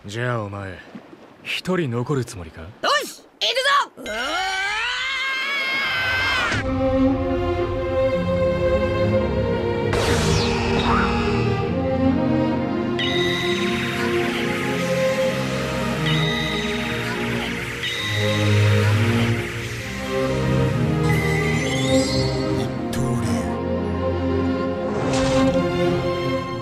じゃあお前一人残るつもりか。よし行くぞ。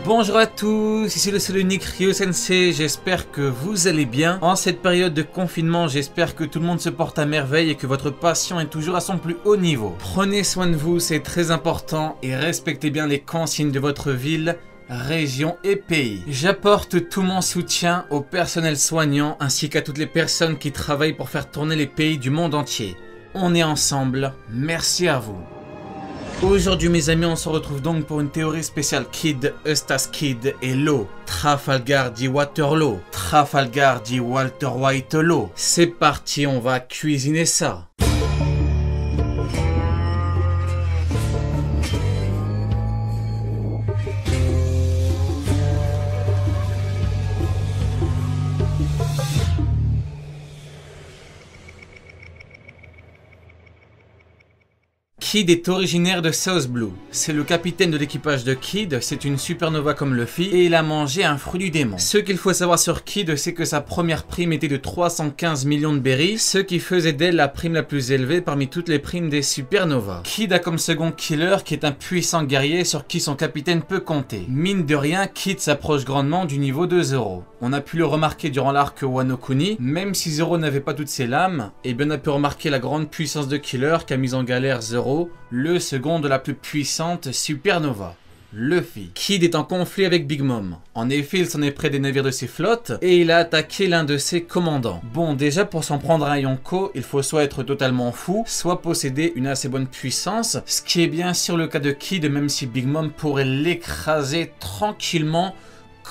Bonjour à tous, ici le seul unique Ryo Sensei, j'espère que vous allez bien. En cette période de confinement, j'espère que tout le monde se porte à merveille et que votre passion est toujours à son plus haut niveau. Prenez soin de vous, c'est très important, et respectez bien les consignes de votre ville, région et pays. J'apporte tout mon soutien au personnel soignant ainsi qu'à toutes les personnes qui travaillent pour faire tourner les pays du monde entier. On est ensemble, merci à vous. Aujourd'hui mes amis, on se retrouve donc pour une théorie spéciale Kid, Eustace Kid et Law. Trafalgar dit Waterloo, Trafalgar dit Walter Whitelaw. C'est parti, on va cuisiner ça. Kid est originaire de South Blue. C'est le capitaine de l'équipage de Kid, c'est une supernova comme Luffy, et il a mangé un fruit du démon. Ce qu'il faut savoir sur Kid, c'est que sa première prime était de 315 millions de berries, ce qui faisait d'elle la prime la plus élevée parmi toutes les primes des supernovas. Kid a comme second killer qui est un puissant guerrier sur qui son capitaine peut compter. Mine de rien, Kid s'approche grandement du niveau de Zoro. On a pu le remarquer durant l'arc Wano Kuni, même si Zoro n'avait pas toutes ses lames, et bien on a pu remarquer la grande puissance de killer qui a mis en galère Zoro, le second de la plus puissante supernova, Luffy. Kid est en conflit avec Big Mom. En effet, il s'en est près des navires de ses flottes et il a attaqué l'un de ses commandants. Bon, déjà pour s'en prendre à un Yonko, il faut soit être totalement fou, soit posséder une assez bonne puissance, ce qui est bien sûr le cas de Kid, même si Big Mom pourrait l'écraser tranquillement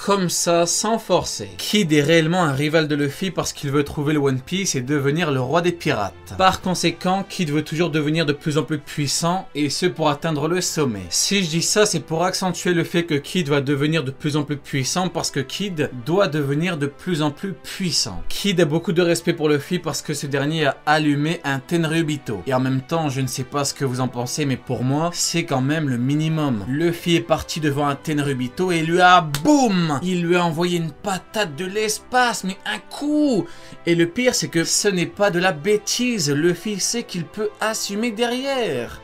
comme ça, sans forcer. Kid est réellement un rival de Luffy parce qu'il veut trouver le One Piece et devenir le roi des pirates. Par conséquent, Kid veut toujours devenir de plus en plus puissant, et ce pour atteindre le sommet. Si je dis ça, c'est pour accentuer le fait que Kid va devenir de plus en plus puissant parce que Kid doit devenir de plus en plus puissant. Kid a beaucoup de respect pour Luffy parce que ce dernier a allumé un Tenryubito. Et en même temps, je ne sais pas ce que vous en pensez, mais pour moi, c'est quand même le minimum. Luffy est parti devant un Tenryubito et lui a boum! Il lui a envoyé une patate de l'espace, mais un coup! Et le pire, c'est que ce n'est pas de la bêtise. Luffy sait qu'il peut assumer derrière.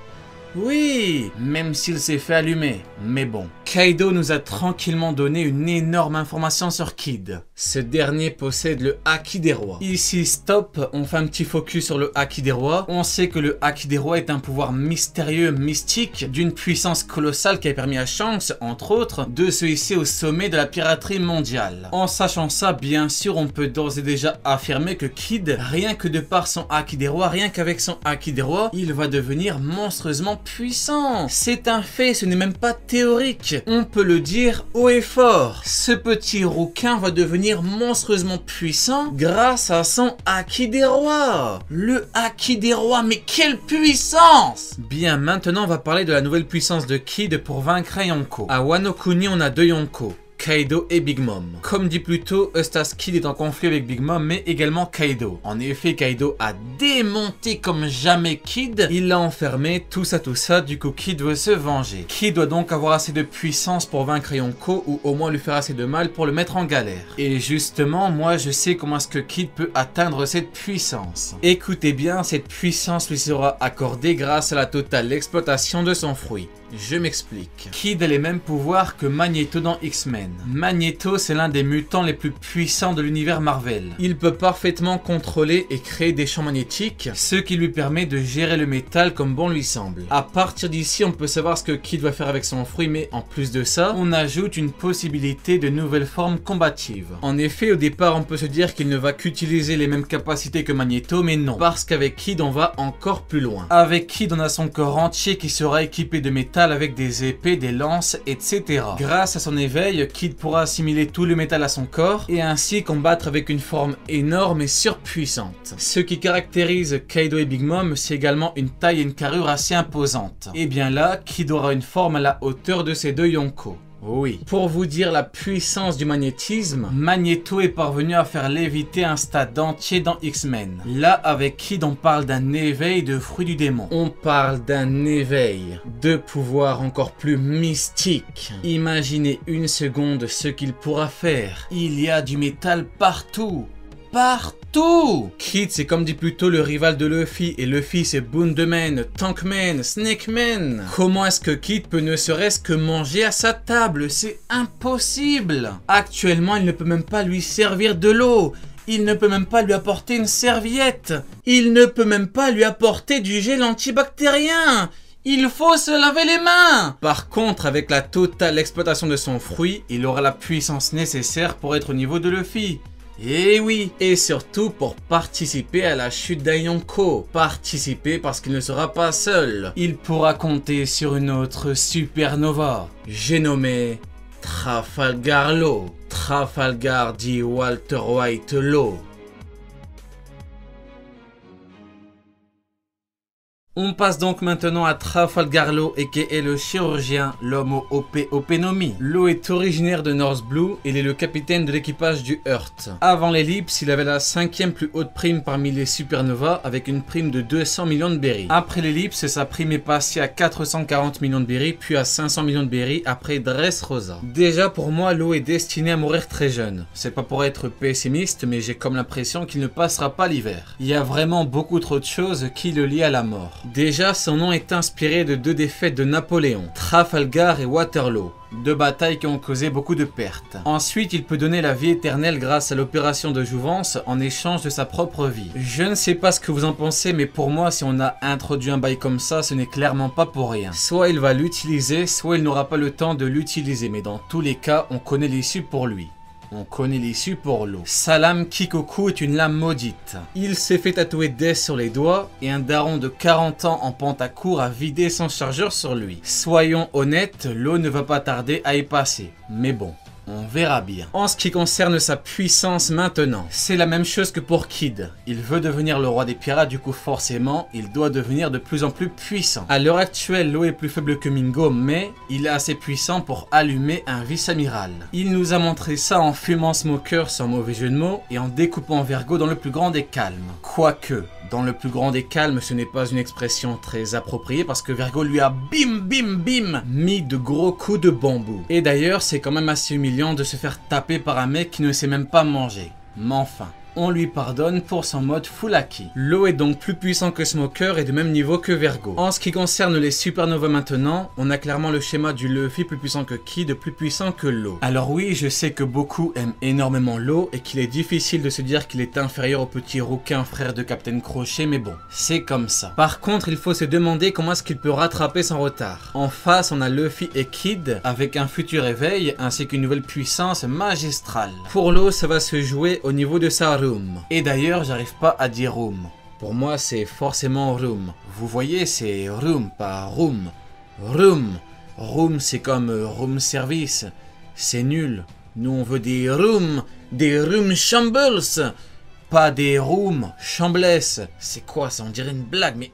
Oui, même s'il s'est fait allumer. Mais bon. Kaido nous a tranquillement donné une énorme information sur Kid. Ce dernier possède le Haki des rois. Ici, stop, on fait un petit focus sur le Haki des rois. On sait que le Haki des rois est un pouvoir mystérieux, mystique, d'une puissance colossale qui a permis à Shanks, entre autres, de se hisser au sommet de la piraterie mondiale. En sachant ça, bien sûr, on peut d'ores et déjà affirmer que Kid, rien que de par son Haki des rois, rien qu'avec son Haki des rois, il va devenir monstrueusement puissant. C'est un fait, ce n'est même pas théorique. On peut le dire haut et fort. Ce petit rouquin va devenir monstrueusement puissant grâce à son Haki des rois. Le Haki des rois, mais quelle puissance! Bien, maintenant on va parler de la nouvelle puissance de Kid pour vaincre un Yonko. À Wano Kuni, on a deux Yonko, Kaido et Big Mom. Comme dit plus tôt, Eustace Kid est en conflit avec Big Mom, mais également Kaido. En effet, Kaido a démonté comme jamais Kid. Il l'a enfermé, tout ça, du coup Kid veut se venger. Kid doit donc avoir assez de puissance pour vaincre Yonko, ou au moins lui faire assez de mal pour le mettre en galère. Et justement, moi je sais comment est-ce que Kid peut atteindre cette puissance. Écoutez bien, cette puissance lui sera accordée grâce à la totale exploitation de son fruit. Je m'explique. Kid a les mêmes pouvoirs que Magneto dans X-Men. Magneto, c'est l'un des mutants les plus puissants de l'univers Marvel. Il peut parfaitement contrôler et créer des champs magnétiques, ce qui lui permet de gérer le métal comme bon lui semble. À partir d'ici, on peut savoir ce que Kid va faire avec son fruit, mais en plus de ça, on ajoute une possibilité de nouvelles formes combatives. En effet, au départ, on peut se dire qu'il ne va qu'utiliser les mêmes capacités que Magneto, mais non, parce qu'avec Kid, on va encore plus loin. Avec Kid, on a son corps entier qui sera équipé de métal avec des épées, des lances, etc. Grâce à son éveil, Kid pourra assimiler tout le métal à son corps et ainsi combattre avec une forme énorme et surpuissante. Ce qui caractérise Kaido et Big Mom, c'est également une taille et une carrure assez imposantes. Et bien là, Kid aura une forme à la hauteur de ces deux Yonko. Oui. Pour vous dire la puissance du magnétisme, Magneto est parvenu à faire léviter un stade entier dans X-Men. Là, avec Kid, on parle d'un éveil de fruits du démon. On parle d'un éveil de pouvoir encore plus mystique. Imaginez une seconde ce qu'il pourra faire. Il y a du métal partout. Partout! Kid, c'est comme dit plus tôt le rival de Luffy, et Luffy c'est Bundeman, Tankman, Snakeman. Comment est-ce que Kid peut ne serait-ce que manger à sa table? C'est impossible! Actuellement, il ne peut même pas lui servir de l'eau. Il ne peut même pas lui apporter une serviette. Il ne peut même pas lui apporter du gel antibactérien. Il faut se laver les mains! Par contre, avec la totale exploitation de son fruit, il aura la puissance nécessaire pour être au niveau de Luffy. Et oui, et surtout pour participer à la chute d'Yonko. Participer parce qu'il ne sera pas seul. Il pourra compter sur une autre supernova. J'ai nommé Trafalgar Law. Trafalgar dit Walter White Law. On passe donc maintenant à Trafalgar Law, aka le chirurgien, l'homme au Opénomie. Law est originaire de North Blue, il est le capitaine de l'équipage du Hurt. Avant l'ellipse, il avait la 5e plus haute prime parmi les supernovas avec une prime de 200 millions de berries. Après l'ellipse, sa prime est passée à 440 millions de berries, puis à 500 millions de berries après Dressrosa. Déjà pour moi, Law est destiné à mourir très jeune. C'est pas pour être pessimiste, mais j'ai comme l'impression qu'il ne passera pas l'hiver. Il y a vraiment beaucoup trop de choses qui le lient à la mort. Déjà, son nom est inspiré de 2 défaites de Napoléon, Trafalgar et Waterloo. 2 batailles qui ont causé beaucoup de pertes. Ensuite, il peut donner la vie éternelle grâce à l'opération de jouvence en échange de sa propre vie. Je ne sais pas ce que vous en pensez, mais pour moi, si on a introduit un bail comme ça, ce n'est clairement pas pour rien. Soit il va l'utiliser, soit il n'aura pas le temps de l'utiliser, mais dans tous les cas, on connaît l'issue pour lui. On connaît l'issue pour Law. Sa lame Kikoku est une lame maudite. Il s'est fait tatouer Death sur les doigts et un daron de 40 ans en pantacourt a vidé son chargeur sur lui. Soyons honnêtes, Law ne va pas tarder à y passer. Mais bon, on verra bien. En ce qui concerne sa puissance maintenant, c'est la même chose que pour Kid. Il veut devenir le roi des pirates, du coup forcément, il doit devenir de plus en plus puissant. À l'heure actuelle, Law est plus faible que Mingo, mais il est assez puissant pour allumer un vice-amiral. Il nous a montré ça en fumant Smoker sans mauvais jeu de mots et en découpant Vergo dans le plus grand des calmes. Quoique, dans le plus grand des calmes, ce n'est pas une expression très appropriée parce que Vergo lui a bim bim bim mis de gros coups de bambou. Et d'ailleurs, c'est quand même assez humiliant de se faire taper par un mec qui ne sait même pas manger. Mais enfin, on lui pardonne pour son mode full haki. Law est donc plus puissant que Smoker et de même niveau que Vergo. En ce qui concerne les supernovas maintenant, on a clairement le schéma du Luffy plus puissant que Kid, plus puissant que Law. Alors oui, je sais que beaucoup aiment énormément Law et qu'il est difficile de se dire qu'il est inférieur au petit rouquin frère de Captain Crochet, mais bon, c'est comme ça. Par contre, il faut se demander comment est-ce qu'il peut rattraper son retard. En face, on a Luffy et Kid avec un futur éveil ainsi qu'une nouvelle puissance magistrale. Pour Law, ça va se jouer au niveau de sa room. Et d'ailleurs, j'arrive pas à dire room. Pour moi, c'est forcément room. Vous voyez, c'est room, pas room. Room. Room, c'est comme room service. C'est nul. Nous, on veut des room shambles. Pas des room chambless. C'est quoi ça? On dirait une blague, mais...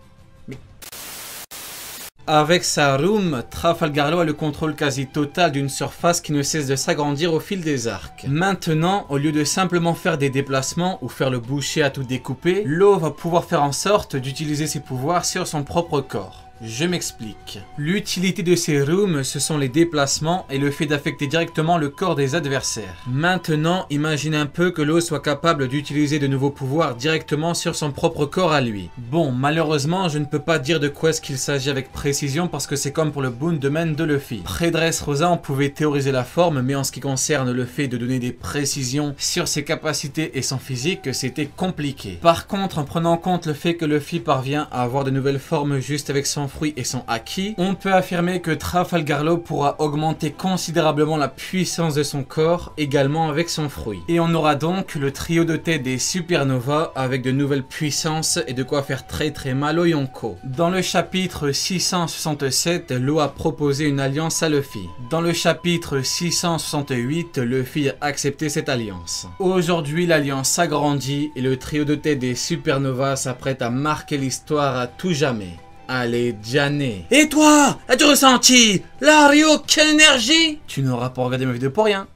Avec sa room, Trafalgar Law a le contrôle quasi total d'une surface qui ne cesse de s'agrandir au fil des arcs. Maintenant, au lieu de simplement faire des déplacements ou faire le boucher à tout découper, Law va pouvoir faire en sorte d'utiliser ses pouvoirs sur son propre corps. Je m'explique. L'utilité de ces rooms, ce sont les déplacements et le fait d'affecter directement le corps des adversaires. Maintenant, imagine un peu que Law soit capable d'utiliser de nouveaux pouvoirs directement sur son propre corps à lui. Bon, malheureusement, je ne peux pas dire de quoi est-ce qu'il s'agit avec précision parce que c'est comme pour le Bundeman de Luffy. Près Dressrosa, on pouvait théoriser la forme, mais en ce qui concerne le fait de donner des précisions sur ses capacités et son physique, c'était compliqué. Par contre, en prenant en compte le fait que Luffy parvient à avoir de nouvelles formes juste avec son fruit et son haki, on peut affirmer que Trafalgar Law pourra augmenter considérablement la puissance de son corps également avec son fruit. Et on aura donc le trio de tête des supernovas avec de nouvelles puissances et de quoi faire très mal au Yonko. Dans le chapitre 667, Law a proposé une alliance à Luffy. Dans le chapitre 668, Luffy a accepté cette alliance. Aujourd'hui, l'alliance s'agrandit et le trio de tête des supernovas s'apprête à marquer l'histoire à tout jamais. Allez, Janet. Et toi, as-tu ressenti la Ryo, quelle énergie? Tu n'auras pas regardé ma vidéo pour rien.